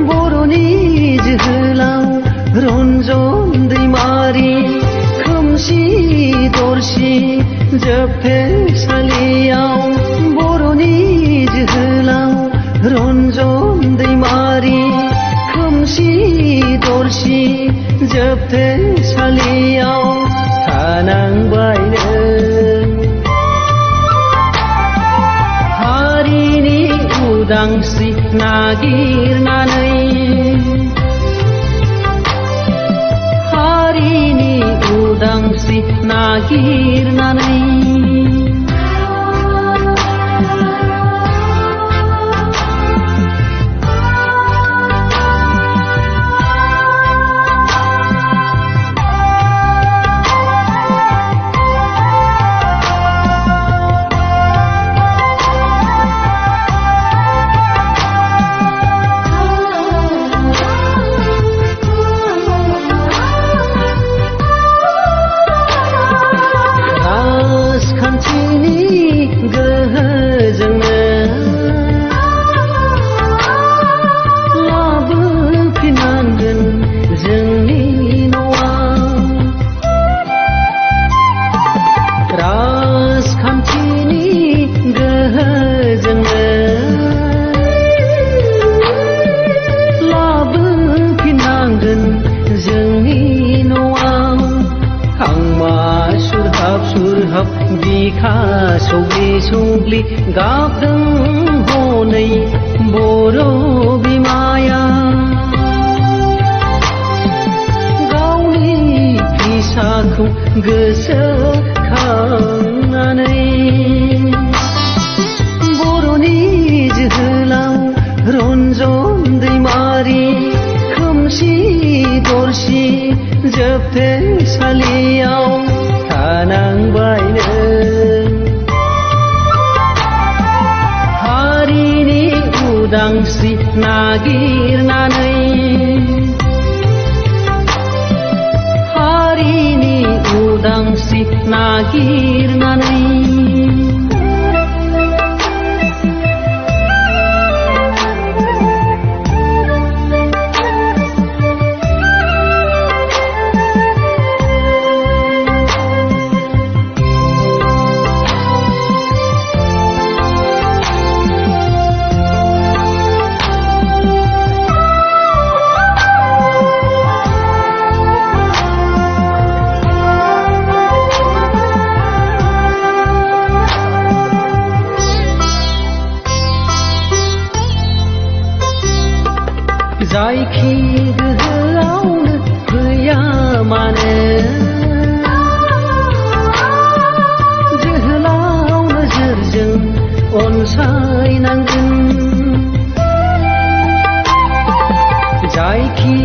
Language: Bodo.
बर'नि जोहोलाव रन्जन दैमारि खोमसि दरसि जोबथेसालियाव बर'नि जोहोलाव रन्जन दैमारि खोमसि दरसि जोबथेसालियाव थानांबायनो हारिनि उदांस्रि नागिरनानै हारिनि उदांस्रि नागिरनानै बिखा सौग्लि सौग्लि गाबदों हनै बर' बिमाया गावनि फिसाखौ गोसोखांनानै बर'नि जोहोलाव रन्जन दैमारि खोमसि दरसि जोबथेसालियाव थानांबायनो हारिनि उदांस्रि नागिरनानै हारिनि उदांस्रि नागिरनानै जायखि गोहोआवनो फैया मानो जोहोलाव नोजोरजों अनसायनांगोन जायखि